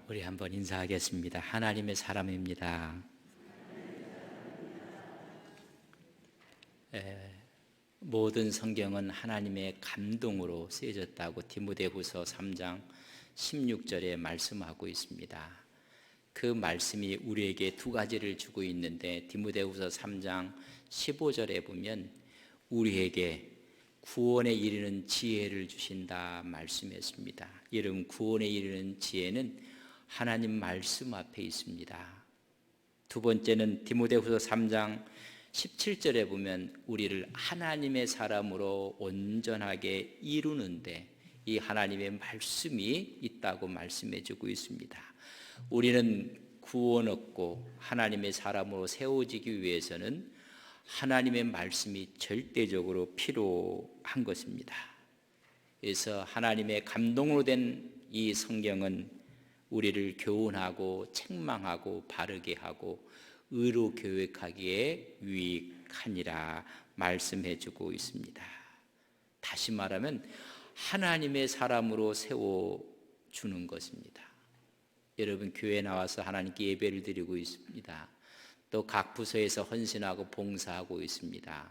우리 한번 인사하겠습니다. 하나님의 사람입니다. 모든 성경은 하나님의 감동으로 쓰여졌다고 디모데후서 3장 16절에 말씀하고 있습니다. 그 말씀이 우리에게 두 가지를 주고 있는데, 디모데후서 3장 15절에 보면 우리에게 구원에 이르는 지혜를 주신다 말씀했습니다. 여러분, 구원에 이르는 지혜는 하나님 말씀 앞에 있습니다. 두 번째는 디모데후서 3장 17절에 보면 우리를 하나님의 사람으로 온전하게 이루는데 이 하나님의 말씀이 있다고 말씀해 주고 있습니다. 우리는 구원 얻고 하나님의 사람으로 세워지기 위해서는 하나님의 말씀이 절대적으로 필요한 것입니다. 그래서 하나님의 감동으로 된 이 성경은 우리를 교훈하고 책망하고 바르게 하고 의로 교육하기에 유익하니라 말씀해 주고 있습니다. 다시 말하면 하나님의 사람으로 세워주는 것입니다. 여러분, 교회에 나와서 하나님께 예배를 드리고 있습니다. 또 각 부서에서 헌신하고 봉사하고 있습니다.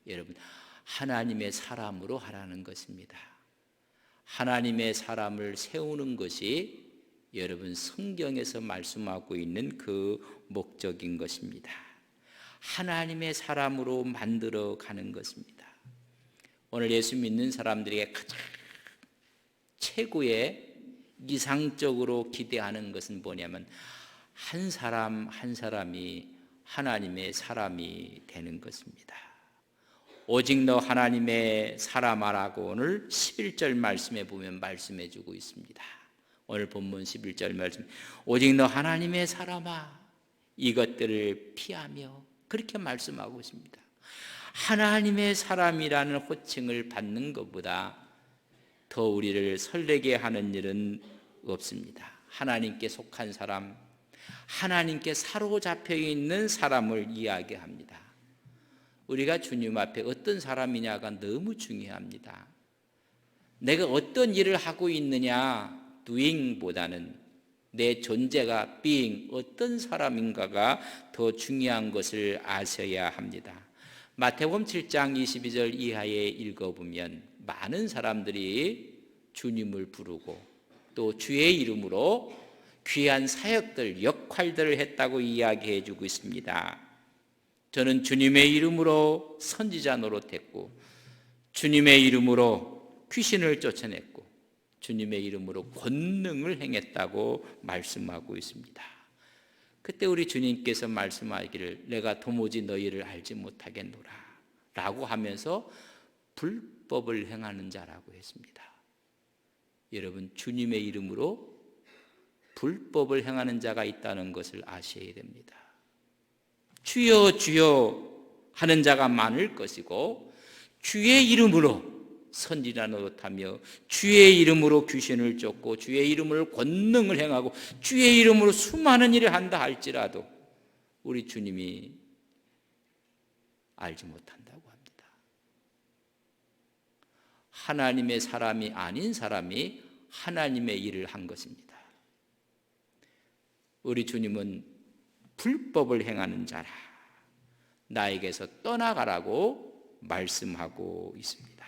여러분, 하나님의 사람으로 하라는 것입니다. 하나님의 사람을 세우는 것이 여러분 성경에서 말씀하고 있는 그 목적인 것입니다. 하나님의 사람으로 만들어 가는 것입니다. 오늘 예수 믿는 사람들에게 가장 최고의 이상적으로 기대하는 것은 뭐냐면 한 사람 한 사람이 하나님의 사람이 되는 것입니다. 오직 너 하나님의 사람아라고 오늘 11절 말씀에 보면 말씀해 주고 있습니다. 오늘 본문 11절 말씀, 오직 너 하나님의 사람아 이것들을 피하며, 그렇게 말씀하고 있습니다. 하나님의 사람이라는 호칭을 받는 것보다 더 우리를 설레게 하는 일은 없습니다. 하나님께 속한 사람, 하나님께 사로잡혀 있는 사람을 이야기합니다. 우리가 주님 앞에 어떤 사람이냐가 너무 중요합니다. 내가 어떤 일을 하고 있느냐 doing보다는 내 존재가 being, 어떤 사람인가가 더 중요한 것을 아셔야 합니다. 마태복음 7장 22절 이하에 읽어보면 많은 사람들이 주님을 부르고 또 주의 이름으로 귀한 사역들, 역할들을 했다고 이야기해 주고 있습니다. 저는 주님의 이름으로 선지자 노릇했고 주님의 이름으로 귀신을 쫓아냈고 주님의 이름으로 권능을 행했다고 말씀하고 있습니다. 그때 우리 주님께서 말씀하기를 내가 도무지 너희를 알지 못하겠노라 라고 하면서 불법을 행하는 자라고 했습니다. 여러분, 주님의 이름으로 불법을 행하는 자가 있다는 것을 아셔야 됩니다. 주여 주여 하는 자가 많을 것이고 주의 이름으로 선지자 노릇하며 주의 이름으로 귀신을 쫓고 주의 이름으로 권능을 행하고 주의 이름으로 수많은 일을 한다 할지라도 우리 주님이 알지 못한다고 합니다. 하나님의 사람이 아닌 사람이 하나님의 일을 한 것입니다. 우리 주님은 불법을 행하는 자라 나에게서 떠나가라고 말씀하고 있습니다.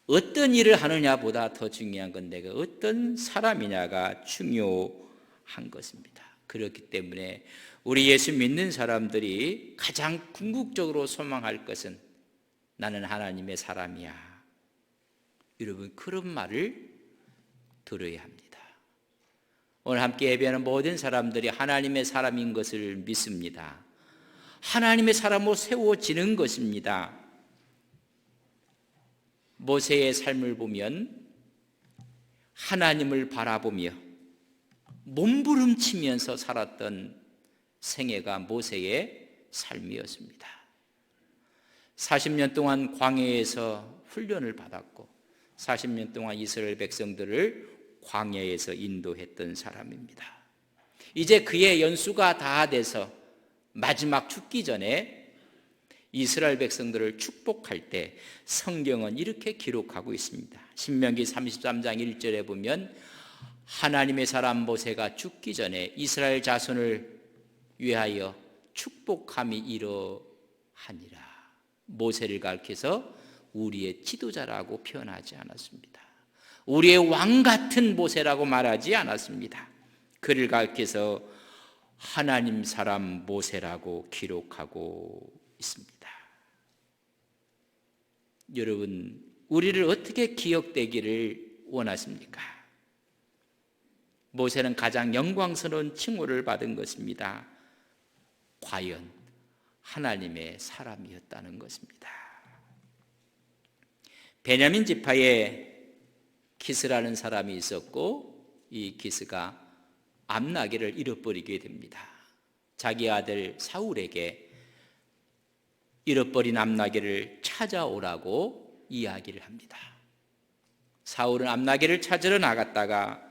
어떤 일을 하느냐보다 더 중요한 건 내가 어떤 사람이냐가 중요한 것입니다. 그렇기 때문에 우리 예수 믿는 사람들이 가장 궁극적으로 소망할 것은 나는 하나님의 사람이야. 여러분, 그런 말을 들어야 합니다. 오늘 함께 예배하는 모든 사람들이 하나님의 사람인 것을 믿습니다. 하나님의 사람으로 세워지는 것입니다. 모세의 삶을 보면 하나님을 바라보며 몸부림치면서 살았던 생애가 모세의 삶이었습니다. 40년 동안 광야에서 훈련을 받았고 40년 동안 이스라엘 백성들을 광야에서 인도했던 사람입니다. 이제 그의 연수가 다 돼서 마지막 죽기 전에 이스라엘 백성들을 축복할 때 성경은 이렇게 기록하고 있습니다. 신명기 33장 1절에 보면 하나님의 사람 모세가 죽기 전에 이스라엘 자손을 위하여 축복함이 이러하니라. 모세를 가리켜서 우리의 지도자라고 표현하지 않았습니다. 우리의 왕 같은 모세라고 말하지 않았습니다. 그를 가리켜서 하나님 사람 모세라고 기록하고 있습니다. 여러분, 우리를 어떻게 기억되기를 원하십니까? 모세는 가장 영광스러운 칭호를 받은 것입니다. 과연 하나님의 사람이었다는 것입니다. 베냐민 지파에 기스라는 사람이 있었고, 이 기스가 암나귀를 잃어버리게 됩니다. 자기 아들 사울에게 잃어버린 암나귀를 찾아오라고 이야기를 합니다. 사울은 암나귀를 찾으러 나갔다가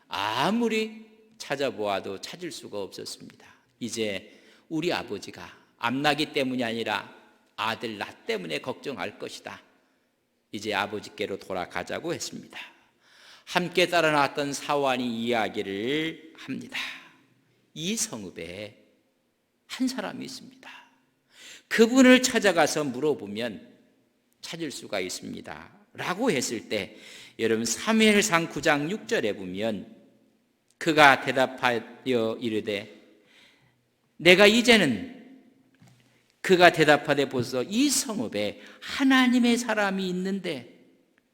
아무리 찾아보아도 찾을 수가 없었습니다. 이제 우리 아버지가 암나귀 때문이 아니라 아들 나 때문에 걱정할 것이다. 이제 아버지께로 돌아가자고 했습니다. 함께 따라 나왔던 사환이 이야기를 합니다. 이 성읍에 한 사람이 있습니다. 그분을 찾아가서 물어보면 찾을 수가 있습니다 라고 했을 때, 여러분 사무엘상 9장 6절에 보면 그가 대답하여 이르되 내가 이제는, 그가 대답하되 보소 이 성읍에 하나님의 사람이 있는데,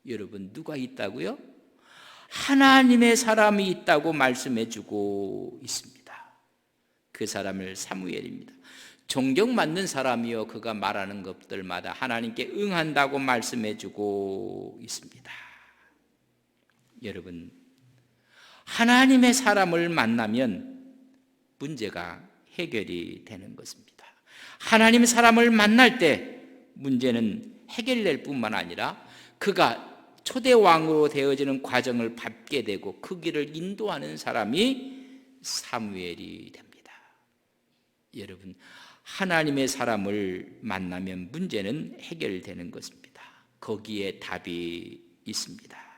여러분 누가 있다고요? 하나님의 사람이 있다고 말씀해 주고 있습니다. 그 사람을 사무엘입니다. 존경받는 사람이요, 그가 말하는 것들마다 하나님께 응한다고 말씀해 주고 있습니다. 여러분, 하나님의 사람을 만나면 문제가 해결이 되는 것입니다. 하나님의 사람을 만날 때 문제는 해결될 뿐만 아니라 그가 초대왕으로 되어지는 과정을 밟게 되고 그 길을 인도하는 사람이 사무엘이 됩니다. 여러분, 하나님의 사람을 만나면 문제는 해결되는 것입니다. 거기에 답이 있습니다.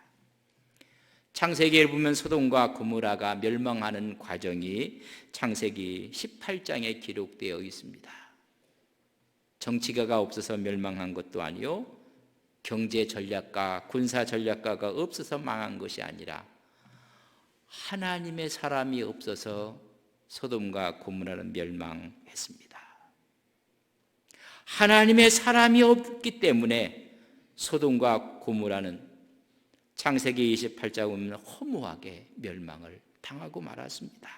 창세기를 보면 소돔과 고모라가 멸망하는 과정이 창세기 18장에 기록되어 있습니다. 정치가가 없어서 멸망한 것도 아니요, 경제 전략가, 군사 전략가가 없어서 망한 것이 아니라 하나님의 사람이 없어서 소돔과 고모라는 멸망했습니다. 하나님의 사람이 없기 때문에 소돔과 고모라는 창세기 28장 보면 허무하게 멸망을 당하고 말았습니다.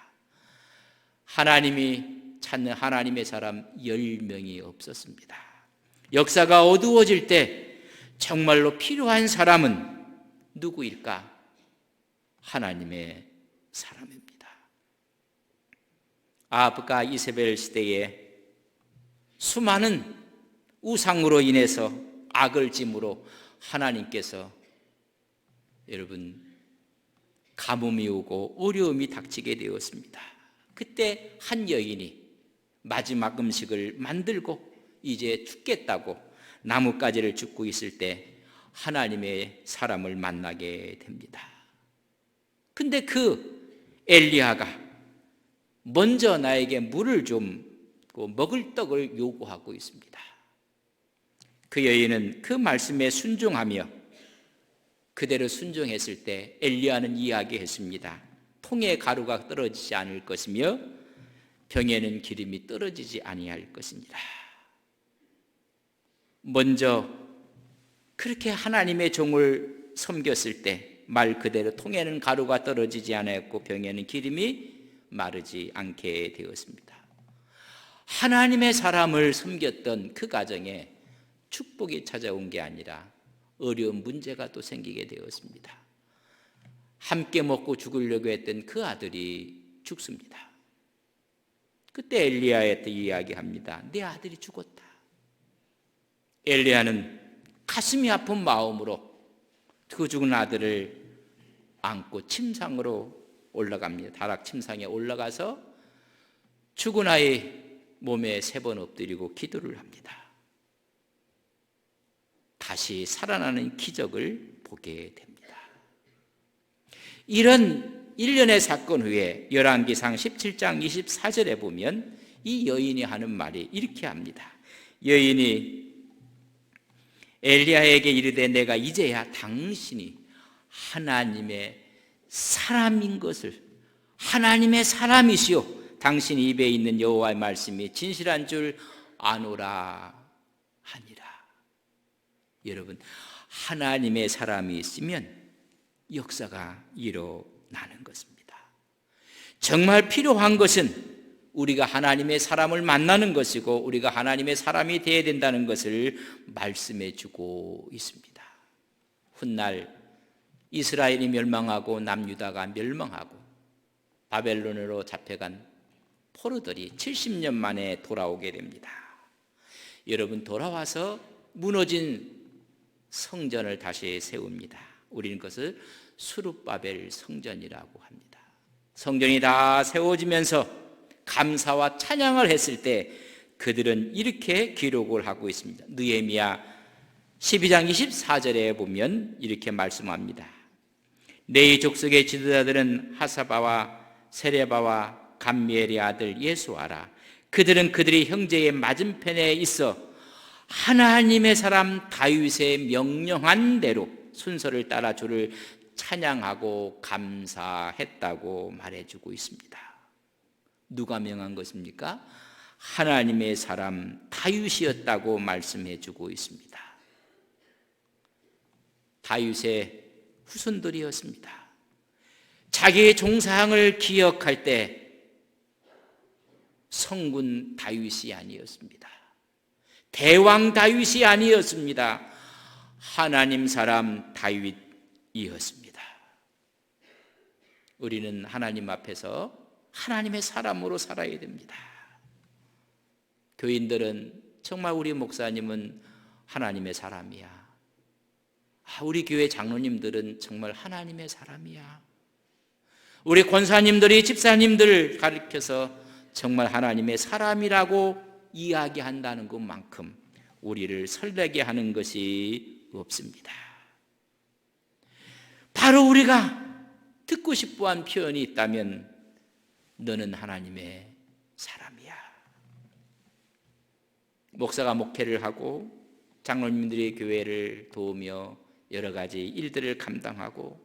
하나님이 찾는 하나님의 사람 10명이 없었습니다. 역사가 어두워질 때 정말로 필요한 사람은 누구일까? 하나님의 사람입니다. 아합과 이세벨 시대에 수많은 우상으로 인해서 악을 짐으로 하나님께서 여러분 가뭄이 오고 어려움이 닥치게 되었습니다. 그때 한 여인이 마지막 음식을 만들고 이제 죽겠다고 나뭇가지를 줍고 있을 때 하나님의 사람을 만나게 됩니다. 근데 그 엘리야가 먼저 나에게 물을 좀 먹을 떡을 요구하고 있습니다. 그 여인은 그 말씀에 순종하며 그대로 순종했을 때 엘리야는 이야기했습니다. 통에 가루가 떨어지지 않을 것이며 병에는 기름이 떨어지지 아니할 것이니라. 먼저 그렇게 하나님의 종을 섬겼을 때 말 그대로 통에는 가루가 떨어지지 않았고 병에는 기름이 마르지 않게 되었습니다. 하나님의 사람을 섬겼던 그 가정에 축복이 찾아온 게 아니라 어려운 문제가 또 생기게 되었습니다. 함께 먹고 죽으려고 했던 그 아들이 죽습니다. 그때 엘리야한테 이야기합니다. 내 아들이 죽었다. 엘리야는 가슴이 아픈 마음으로 그 죽은 아들을 안고 침상으로 올라갑니다. 다락 침상에 올라가서 죽은 아이 몸에 3번 엎드리고 기도를 합니다. 다시 살아나는 기적을 보게 됩니다. 이런 일련의 사건 후에 열왕기상 17장 24절에 보면 이 여인이 하는 말이 이렇게 합니다. 여인이 엘리야에게 이르되 내가 이제야 당신이 하나님의 사람인 것을, 하나님의 사람이시오, 당신 입에 있는 여호와의 말씀이 진실한 줄 아노라 하니라. 여러분, 하나님의 사람이 있으면 역사가 일어나는 것입니다. 정말 필요한 것은 우리가 하나님의 사람을 만나는 것이고 우리가 하나님의 사람이 되어야 된다는 것을 말씀해 주고 있습니다. 훗날 이스라엘이 멸망하고 남유다가 멸망하고 바벨론으로 잡혀간 포로들이 70년 만에 돌아오게 됩니다. 여러분, 돌아와서 무너진 성전을 다시 세웁니다. 우리는 그것을 수룹바벨 성전이라고 합니다. 성전이 다 세워지면서 감사와 찬양을 했을 때 그들은 이렇게 기록을 하고 있습니다. 느헤미야 12장 24절에 보면 이렇게 말씀합니다. 내 족속의 지도자들은 하사바와 세레바와 감미엘의 아들 예수아라. 그들은 그들의 형제의 맞은편에 있어 하나님의 사람 다윗의 명령한 대로 순서를 따라 주를 찬양하고 감사했다고 말해주고 있습니다. 누가 명한 것입니까? 하나님의 사람 다윗이었다고 말씀해주고 있습니다. 다윗의 후손들이었습니다. 자기의 종사항을 기억할 때 성군 다윗이 아니었습니다. 대왕 다윗이 아니었습니다. 하나님 사람 다윗이었습니다. 우리는 하나님 앞에서 하나님의 사람으로 살아야 됩니다. 교인들은 정말 우리 목사님은 하나님의 사람이야. 우리 교회 장로님들은 정말 하나님의 사람이야. 우리 권사님들이 집사님들을 가르쳐서 정말 하나님의 사람이라고 이야기한다는 것만큼 우리를 설레게 하는 것이 없습니다. 바로 우리가 듣고 싶어한 표현이 있다면 너는 하나님의 사람이야. 목사가 목회를 하고 장로님들이 교회를 도우며 여러 가지 일들을 감당하고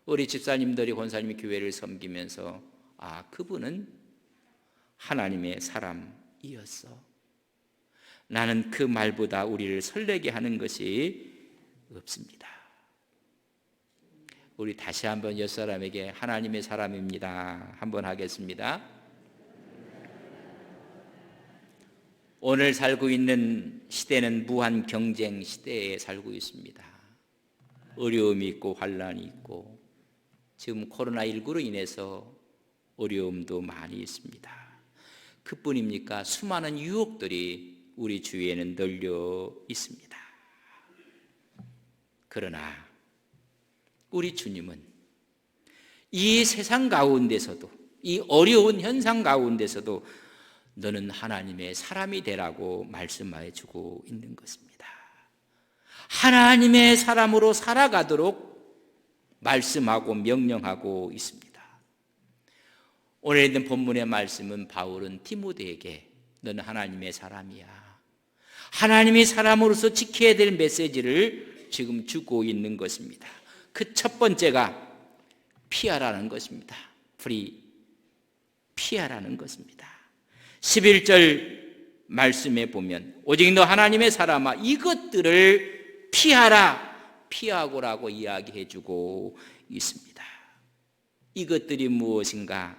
우리 집사님들이 권사님이 교회를 섬기면서 그분은 하나님의 사람이었어. 나는 그 말보다 우리를 설레게 하는 것이 없습니다. 우리 다시 한번 옆사람에게 하나님의 사람입니다 한번 하겠습니다. 오늘 살고 있는 시대는 무한 경쟁 시대에 살고 있습니다. 어려움이 있고 환난이 있고 지금 코로나19로 인해서 어려움도 많이 있습니다. 그뿐입니까? 수많은 유혹들이 우리 주위에는 널려 있습니다. 그러나 우리 주님은 이 세상 가운데서도, 이 어려운 현상 가운데서도 너는 하나님의 사람이 되라고 말씀해 주고 있는 것입니다. 하나님의 사람으로 살아가도록 말씀하고 명령하고 있습니다. 오늘 있는 본문의 말씀은 바울은 디모데에게 너는 하나님의 사람이야, 하나님의 사람으로서 지켜야 될 메시지를 지금 주고 있는 것입니다. 그 첫 번째가 피하라는 것입니다. 피하라는 것입니다. 11절 말씀에 보면 오직 너 하나님의 사람아 이것들을 피하고라고 이야기해 주고 있습니다. 이것들이 무엇인가?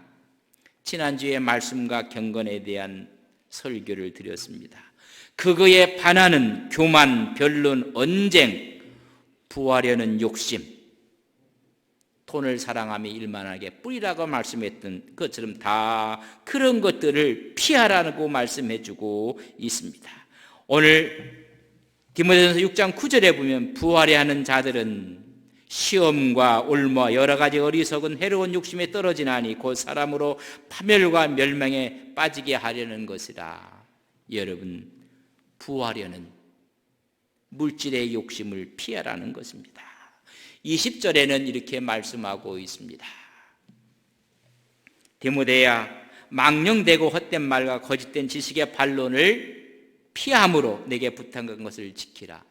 지난주에 말씀과 경건에 대한 설교를 드렸습니다. 그거에 반하는 교만, 변론, 언쟁, 부하려는 욕심, 돈을 사랑하며 일만하게 뿌리라고 말씀했던 것처럼 다 그런 것들을 피하라고 말씀해 주고 있습니다. 오늘 디모데전서 6장 9절에 보면 부하려 하는 자들은 시험과 올무와 여러 가지 어리석은 해로운 욕심에 떨어지나니 곧 사람으로 파멸과 멸망에 빠지게 하려는 것이라. 여러분, 부하려는 물질의 욕심을 피하라는 것입니다. 20절에는 이렇게 말씀하고 있습니다. 디모데야, 망령되고 헛된 말과 거짓된 지식의 반론을 피함으로 내게 부탁한 것을 지키라.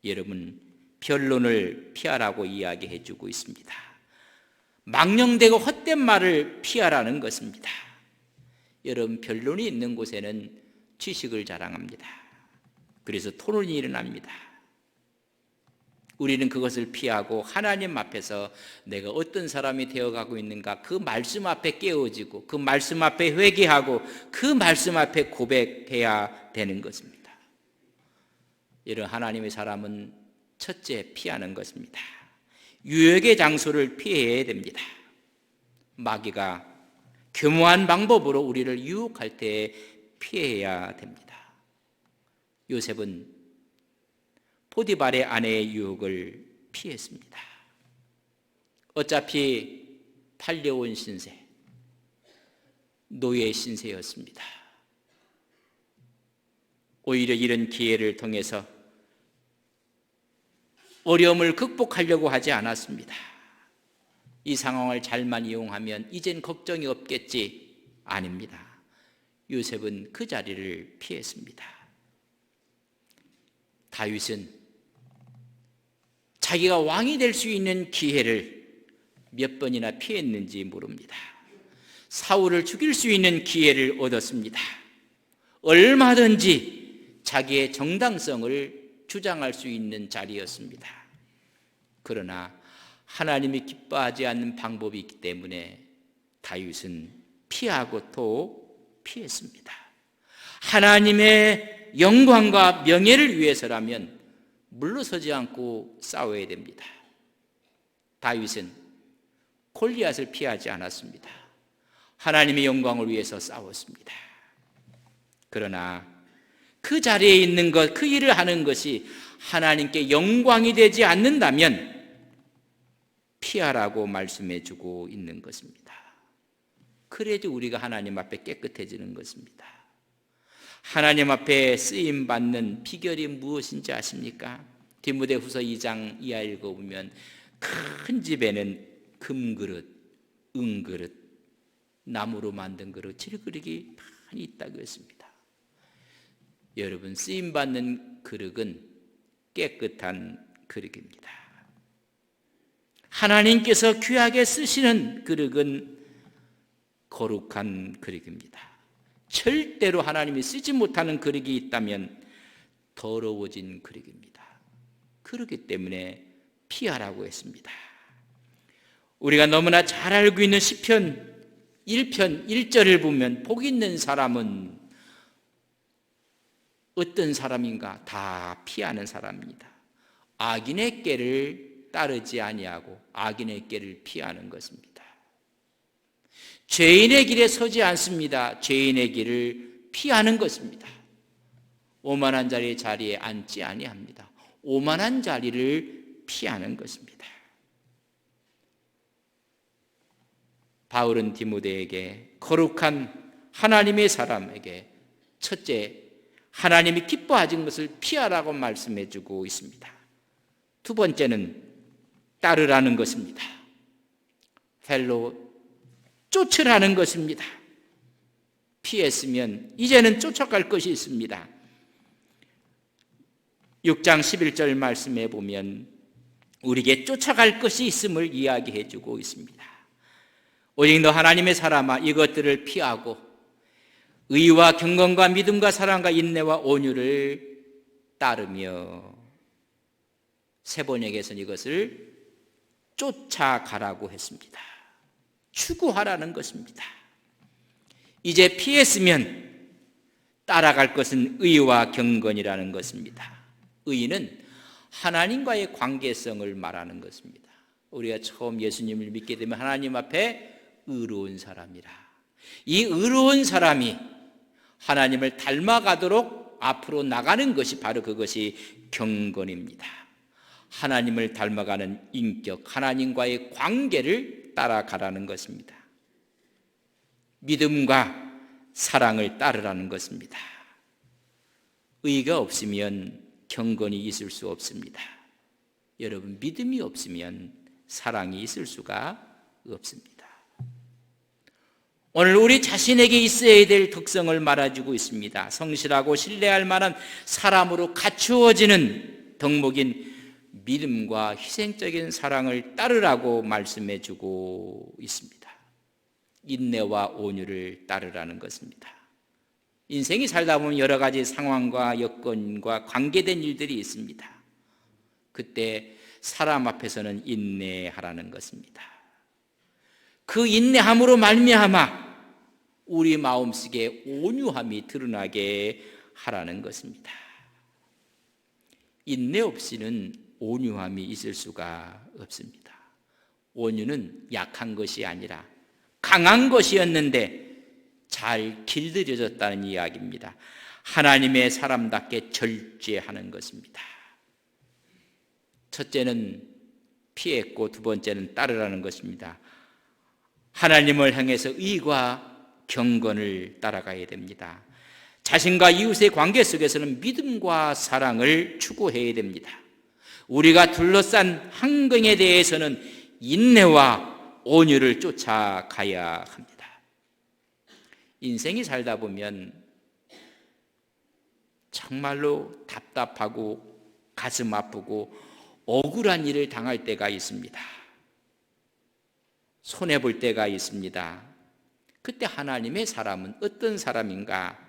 여러분, 변론을 피하라고 이야기해 주고 있습니다. 망령되고 헛된 말을 피하라는 것입니다. 여러분, 변론이 있는 곳에는 지식을 자랑합니다. 그래서 토론이 일어납니다. 우리는 그것을 피하고 하나님 앞에서 내가 어떤 사람이 되어가고 있는가, 그 말씀 앞에 깨어지고 그 말씀 앞에 회개하고 그 말씀 앞에 고백해야 되는 것입니다. 이런 하나님의 사람은 첫째 피하는 것입니다. 유혹의 장소를 피해야 됩니다. 마귀가 교묘한 방법으로 우리를 유혹할 때 피해야 됩니다. 요셉은 포디발의 아내의 유혹을 피했습니다. 어차피 팔려온 신세, 노예 신세였습니다. 오히려 이런 기회를 통해서 어려움을 극복하려고 하지 않았습니다. 이 상황을 잘만 이용하면 이젠 걱정이 없겠지. 아닙니다. 요셉은 그 자리를 피했습니다. 다윗은 자기가 왕이 될 수 있는 기회를 몇 번이나 피했는지 모릅니다. 사울을 죽일 수 있는 기회를 얻었습니다. 얼마든지 자기의 정당성을 주장할 수 있는 자리였습니다. 그러나 하나님이 기뻐하지 않는 방법이 있기 때문에 다윗은 피하고 또 피했습니다. 하나님의 영광과 명예를 위해서라면 물러서지 않고 싸워야 됩니다. 다윗은 골리앗을 피하지 않았습니다. 하나님의 영광을 위해서 싸웠습니다. 그러나 그 자리에 있는 것, 그 일을 하는 것이 하나님께 영광이 되지 않는다면 피하라고 말씀해 주고 있는 것입니다. 그래도 우리가 하나님 앞에 깨끗해지는 것입니다. 하나님 앞에 쓰임받는 비결이 무엇인지 아십니까? 디모데후서 2장 이하 읽어보면 큰 집에는 금그릇, 은그릇, 나무로 만든 그릇, 질그릇이 많이 있다고 했습니다. 여러분, 쓰임받는 그릇은 깨끗한 그릇입니다. 하나님께서 귀하게 쓰시는 그릇은 거룩한 그릇입니다. 절대로 하나님이 쓰지 못하는 그릇이 있다면 더러워진 그릇입니다. 그렇기 때문에 피하라고 했습니다. 우리가 너무나 잘 알고 있는 시편 1편 1절을 보면 복 있는 사람은 어떤 사람인가? 다 피하는 사람입니다. 악인의 꾀를 따르지 아니하고 악인의 꾀를 피하는 것입니다. 죄인의 길에 서지 않습니다. 죄인의 길을 피하는 것입니다. 오만한 자리에 앉지 아니합니다. 오만한 자리를 피하는 것입니다. 바울은 디모데에게 거룩한 하나님의 사람에게 첫째, 하나님이 기뻐하신 것을 피하라고 말씀해 주고 있습니다. 두 번째는 따르라는 것입니다. 펠로 쫓으라는 것입니다. 피했으면 이제는 쫓아갈 것이 있습니다. 6장 11절 말씀해 보면 우리에게 쫓아갈 것이 있음을 이야기해 주고 있습니다. 오직 너 하나님의 사람아, 이것들을 피하고 의와 경건과 믿음과 사랑과 인내와 온유를 따르며, 세 번역에서는 이것을 쫓아가라고 했습니다. 추구하라는 것입니다. 이제 피했으면 따라갈 것은 의와 경건이라는 것입니다. 의는 하나님과의 관계성을 말하는 것입니다. 우리가 처음 예수님을 믿게 되면 하나님 앞에 의로운 사람이라. 이 의로운 사람이 하나님을 닮아가도록 앞으로 나가는 것이 바로 그것이 경건입니다. 하나님을 닮아가는 인격, 하나님과의 관계를 따라가라는 것입니다. 믿음과 사랑을 따르라는 것입니다. 의가 없으면 경건이 있을 수 없습니다. 여러분, 믿음이 없으면 사랑이 있을 수가 없습니다. 오늘 우리 자신에게 있어야 될 특성을 말해주고 있습니다. 성실하고 신뢰할 만한 사람으로 갖추어지는 덕목인 믿음과 희생적인 사랑을 따르라고 말씀해주고 있습니다. 인내와 온유를 따르라는 것입니다. 인생이 살다 보면 여러 가지 상황과 여건과 관계된 일들이 있습니다. 그때 사람 앞에서는 인내하라는 것입니다. 그 인내함으로 말미암아 우리 마음속에 온유함이 드러나게 하라는 것입니다. 인내 없이는 온유함이 있을 수가 없습니다. 온유는 약한 것이 아니라 강한 것이었는데 잘 길들여졌다는 이야기입니다. 하나님의 사람답게 절제하는 것입니다. 첫째는 피했고 두 번째는 따르라는 것입니다. 하나님을 향해서 의와 경건을 따라가야 됩니다. 자신과 이웃의 관계 속에서는 믿음과 사랑을 추구해야 됩니다. 우리가 둘러싼 환경에 대해서는 인내와 온유를 쫓아가야 합니다. 인생이 살다 보면 정말로 답답하고 가슴 아프고 억울한 일을 당할 때가 있습니다. 손해볼 때가 있습니다. 그때 하나님의 사람은 어떤 사람인가?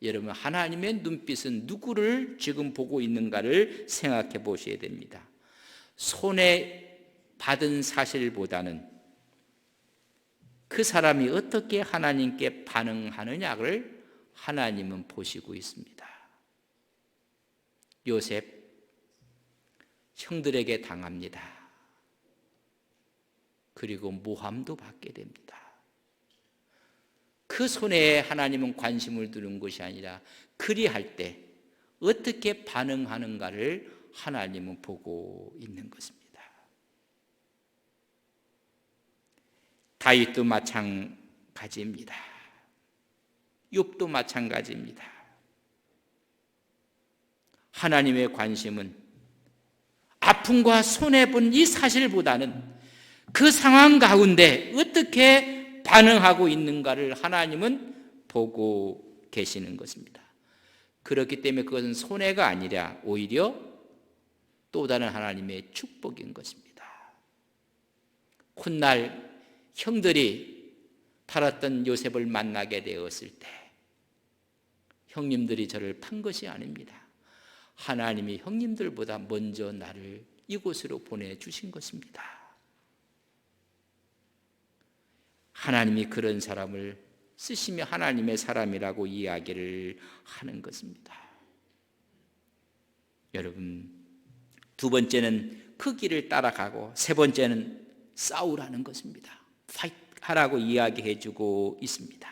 여러분, 하나님의 눈빛은 누구를 지금 보고 있는가를 생각해 보셔야 됩니다. 손해받은 사실보다는 그 사람이 어떻게 하나님께 반응하느냐를 하나님은 보시고 있습니다. 요셉 형들에게 당합니다. 그리고 모함도 받게 됩니다. 그 손해에 하나님은 관심을 두는 것이 아니라 그리할 때 어떻게 반응하는가를 하나님은 보고 있는 것입니다. 다윗도 마찬가지입니다. 욥도 마찬가지입니다. 하나님의 관심은 아픔과 손해본 이 사실보다는 그 상황 가운데 어떻게 반응하고 있는가를 하나님은 보고 계시는 것입니다. 그렇기 때문에 그것은 손해가 아니라 오히려 또 다른 하나님의 축복인 것입니다. 훗날 형들이 팔았던 요셉을 만나게 되었을 때 형님들이 저를 판 것이 아닙니다. 하나님이 형님들보다 먼저 나를 이곳으로 보내주신 것입니다. 하나님이 그런 사람을 쓰시며 하나님의 사람이라고 이야기를 하는 것입니다. 여러분, 두 번째는 그 길을 따라가고 세 번째는 싸우라는 것입니다. 파이트하라고 이야기해주고 있습니다.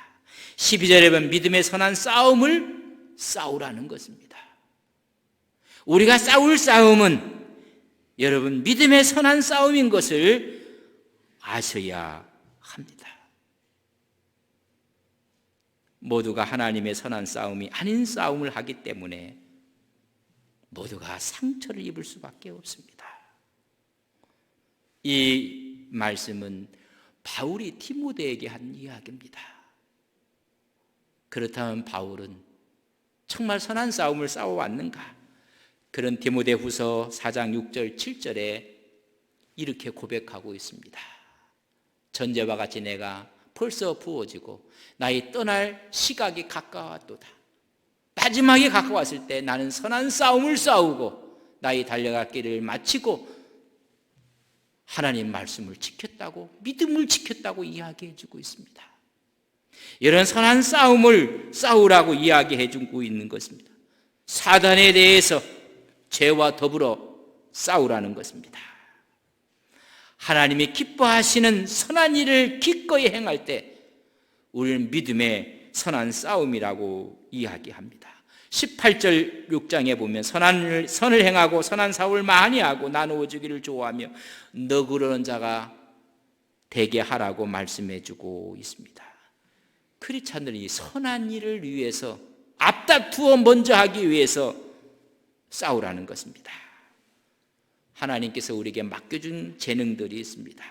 12절에 보면 믿음의 선한 싸움을 싸우라는 것입니다. 우리가 싸울 싸움은 여러분 믿음의 선한 싸움인 것을 아셔야 합니다. 모두가 하나님의 선한 싸움이 아닌 싸움을 하기 때문에 모두가 상처를 입을 수밖에 없습니다. 이 말씀은 바울이 디모데에게 한 이야기입니다. 그렇다면 바울은 정말 선한 싸움을 싸워왔는가? 그런 디모데후서 4장 6절 7절에 이렇게 고백하고 있습니다. 전제와 같이 내가 벌써 부어지고 나의 떠날 시각이 가까웠도다. 마지막에 가까웠을 때 나는 선한 싸움을 싸우고 나의 달려갈 길을 마치고 하나님 말씀을 지켰다고, 믿음을 지켰다고 이야기해 주고 있습니다. 이런 선한 싸움을 싸우라고 이야기해 주고 있는 것입니다. 사단에 대해서 죄와 더불어 싸우라는 것입니다. 하나님이 기뻐하시는 선한 일을 기꺼이 행할 때 우리는 믿음의 선한 싸움이라고 이야기합니다. 18절 6장에 보면 선을 행하고 선한 사업을 많이 하고 나누어 주기를 좋아하며 너그러운 자가 되게 하라고 말씀해 주고 있습니다. 크리스찬들이 선한 일을 위해서 앞다투어 먼저 하기 위해서 싸우라는 것입니다. 하나님께서 우리에게 맡겨준 재능들이 있습니다.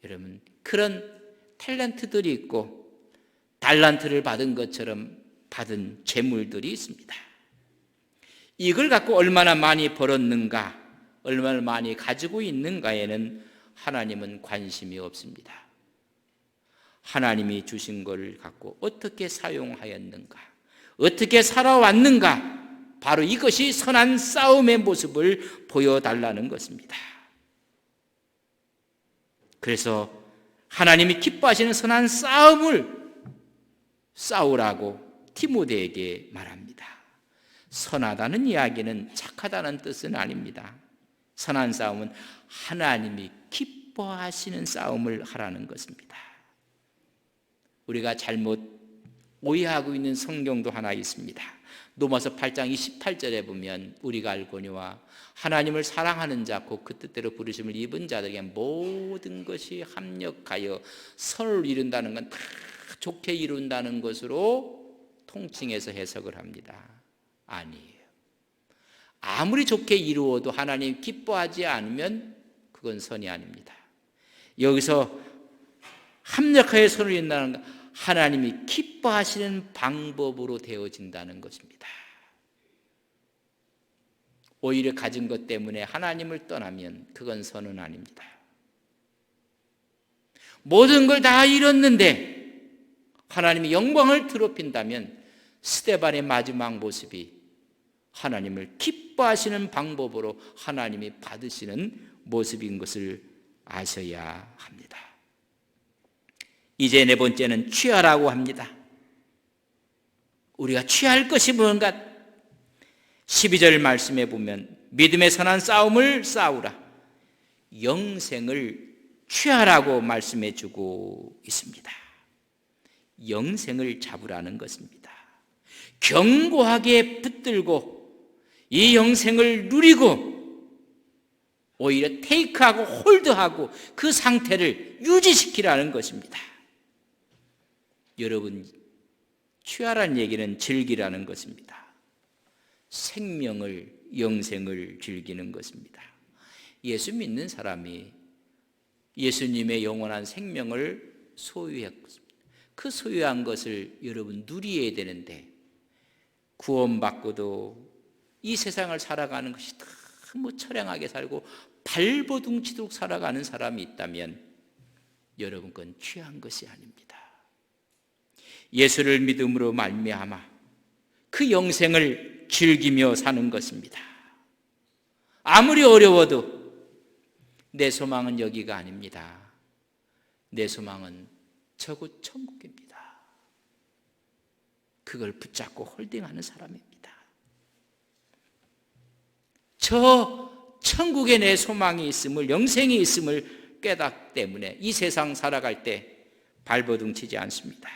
여러분, 그런 탤런트들이 있고 달란트를 받은 것처럼 받은 재물들이 있습니다. 이걸 갖고 얼마나 많이 벌었는가, 얼마나 많이 가지고 있는가에는 하나님은 관심이 없습니다. 하나님이 주신 걸 갖고 어떻게 사용하였는가, 어떻게 살아왔는가, 바로 이것이 선한 싸움의 모습을 보여달라는 것입니다. 그래서 하나님이 기뻐하시는 선한 싸움을 싸우라고 디모데에게 말합니다. 선하다는 이야기는 착하다는 뜻은 아닙니다. 선한 싸움은 하나님이 기뻐하시는 싸움을 하라는 것입니다. 우리가 잘못 오해하고 있는 성경도 하나 있습니다. 로마서 8장 28절에 보면 우리가 알거니와 하나님을 사랑하는 자 곧 그 뜻대로 부르심을 입은 자들에게 모든 것이 합력하여 선을 이룬다는 건 다 좋게 이룬다는 것으로 통칭해서 해석을 합니다. 아니에요. 아무리 좋게 이루어도 하나님 기뻐하지 않으면 그건 선이 아닙니다. 여기서 합력하여 선을 이룬다는 건 하나님이 기뻐하시는 방법으로 되어진다는 것입니다. 오히려 가진 것 때문에 하나님을 떠나면 그건 선은 아닙니다. 모든 걸 다 잃었는데 하나님이 영광을 드높인다면 스데반의 마지막 모습이 하나님을 기뻐하시는 방법으로 하나님이 받으시는 모습인 것을 아셔야 합니다. 이제 네 번째는 취하라고 합니다. 우리가 취할 것이 뭔가? 12절 말씀에 보면 믿음의 선한 싸움을 싸우라, 영생을 취하라고 말씀해 주고 있습니다. 영생을 잡으라는 것입니다. 견고하게 붙들고 이 영생을 누리고 오히려 테이크하고 홀드하고 그 상태를 유지시키라는 것입니다. 여러분, 취하라는 얘기는 즐기라는 것입니다. 생명을, 영생을 즐기는 것입니다. 예수 믿는 사람이 예수님의 영원한 생명을 소유했습니다. 그 소유한 것을 여러분 누려야 되는데 구원받고도 이 세상을 살아가는 것이 너무 처량하게 살고 발버둥치도록 살아가는 사람이 있다면 여러분 건 취한 것이 아닙니다. 예수를 믿음으로 말미암아 그 영생을 즐기며 사는 것입니다. 아무리 어려워도 내 소망은 여기가 아닙니다. 내 소망은 저곳 천국입니다. 그걸 붙잡고 홀딩하는 사람입니다. 저 천국에 내 소망이 있음을, 영생이 있음을 깨닫기 때문에 이 세상 살아갈 때 발버둥치지 않습니다.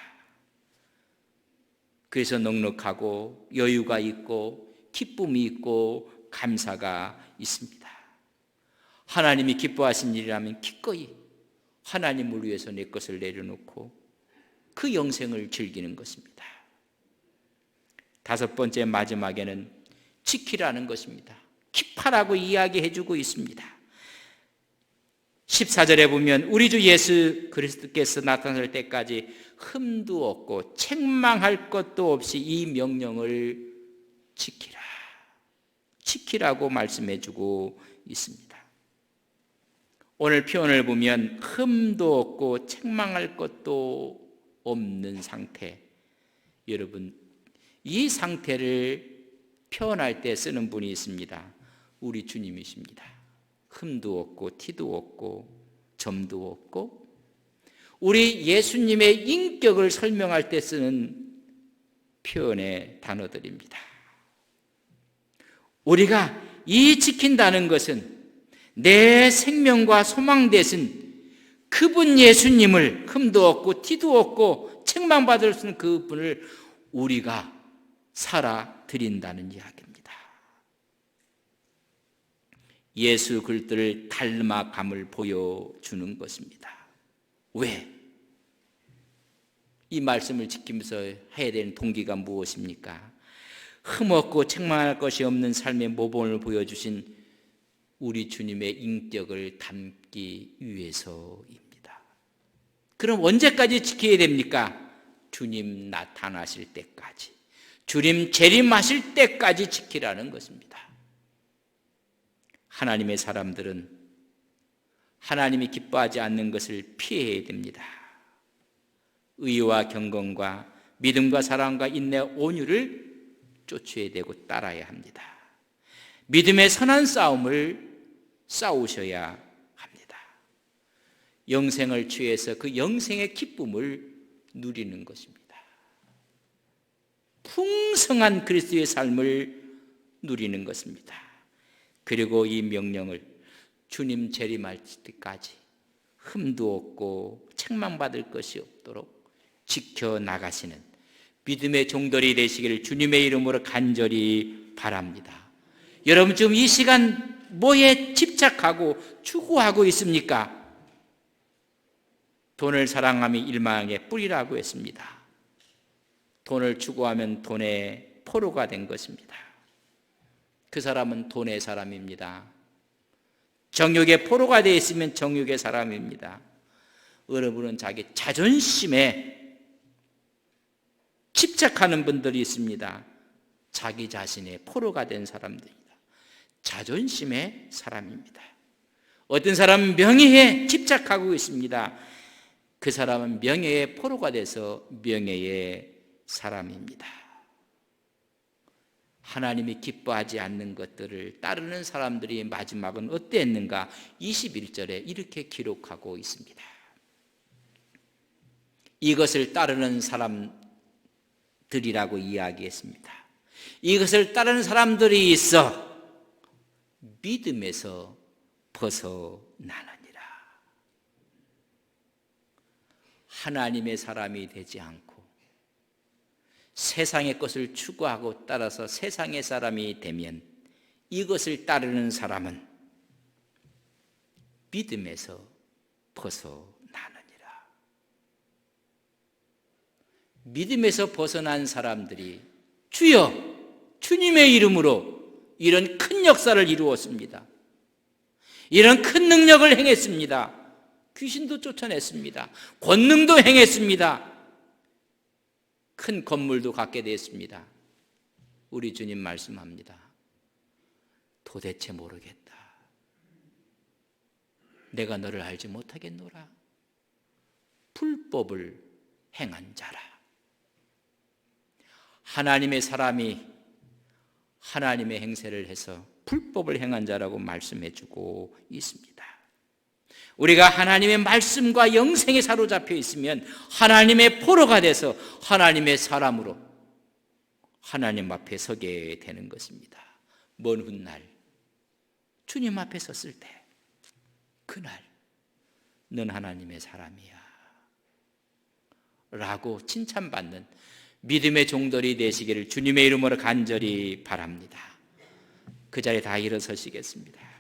그래서 넉넉하고 여유가 있고 기쁨이 있고 감사가 있습니다. 하나님이 기뻐하신 일이라면 기꺼이 하나님을 위해서 내 것을 내려놓고 그 영생을 즐기는 것입니다. 다섯 번째, 마지막에는 지키라는 것입니다. 키파라고 이야기해주고 있습니다. 14절에 보면 우리 주 예수 그리스도께서 나타날 때까지 흠도 없고 책망할 것도 없이 이 명령을 지키라, 지키라고 말씀해주고 있습니다. 오늘 표현을 보면 흠도 없고 책망할 것도 없는 상태, 여러분 이 상태를 표현할 때 쓰는 분이 있습니다. 우리 주님이십니다. 흠도 없고 티도 없고 점도 없고, 우리 예수님의 인격을 설명할 때 쓰는 표현의 단어들입니다. 우리가 이 지킨다는 것은 내 생명과 소망 되신 그분 예수님을, 흠도 없고 티도 없고 책망받을 수 있는 그분을 우리가 살아 드린다는 이야기입니다. 예수 그리스도를 닮아감을 보여주는 것입니다. 왜? 이 말씀을 지키면서 해야 되는 동기가 무엇입니까? 흠없고 책망할 것이 없는 삶의 모범을 보여주신 우리 주님의 인격을 담기 위해서입니다. 그럼 언제까지 지켜야 됩니까? 주님 나타나실 때까지, 주님 재림하실 때까지 지키라는 것입니다. 하나님의 사람들은 하나님이 기뻐하지 않는 것을 피해야 됩니다. 의와 경건과 믿음과 사랑과 인내, 온유를 쫓아야 되고 따라야 합니다. 믿음의 선한 싸움을 싸우셔야 합니다. 영생을 취해서 그 영생의 기쁨을 누리는 것입니다. 풍성한 그리스도의 삶을 누리는 것입니다. 그리고 이 명령을 주님 재림할 때까지 흠도 없고 책망받을 것이 없도록 지켜나가시는 믿음의 종들이 되시기를 주님의 이름으로 간절히 바랍니다. 여러분 지금 이 시간 뭐에 집착하고 추구하고 있습니까? 돈을 사랑함이 일망의 뿌리라고 했습니다. 돈을 추구하면 돈의 포로가 된 것입니다. 그 사람은 돈의 사람입니다. 정욕의 포로가 되어 있으면 정욕의 사람입니다. 여러분은 자기 자존심에 집착하는 분들이 있습니다. 자기 자신의 포로가 된 사람들입니다. 자존심의 사람입니다. 어떤 사람은 명예에 집착하고 있습니다. 그 사람은 명예의 포로가 돼서 명예의 사람입니다. 하나님이 기뻐하지 않는 것들을 따르는 사람들이 마지막은 어땠는가? 21절에 이렇게 기록하고 있습니다. 이것을 따르는 사람들이라고 이야기했습니다. 이것을 따르는 사람들이 있어 믿음에서 벗어나느니라. 하나님의 사람이 되지 않고 세상의 것을 추구하고 따라서 세상의 사람이 되면 이것을 따르는 사람은 믿음에서 벗어나느니라. 믿음에서 벗어난 사람들이 주여 주님의 이름으로 이런 큰 역사를 이루었습니다. 이런 큰 능력을 행했습니다. 귀신도 쫓아냈습니다. 권능도 행했습니다. 큰 건물도 갖게 되었습니다. 우리 주님 말씀합니다. 도대체 모르겠다. 내가 너를 알지 못하겠노라. 불법을 행한 자라. 하나님의 사람이 하나님의 행세를 해서 불법을 행한 자라고 말씀해주고 있습니다. 우리가 하나님의 말씀과 영생에 사로잡혀 있으면 하나님의 포로가 돼서 하나님의 사람으로 하나님 앞에 서게 되는 것입니다. 먼 훗날 주님 앞에 섰을 때 그날 넌 하나님의 사람이야 라고 칭찬받는 믿음의 종들이 되시기를 주님의 이름으로 간절히 바랍니다. 그 자리에 다 일어서시겠습니다.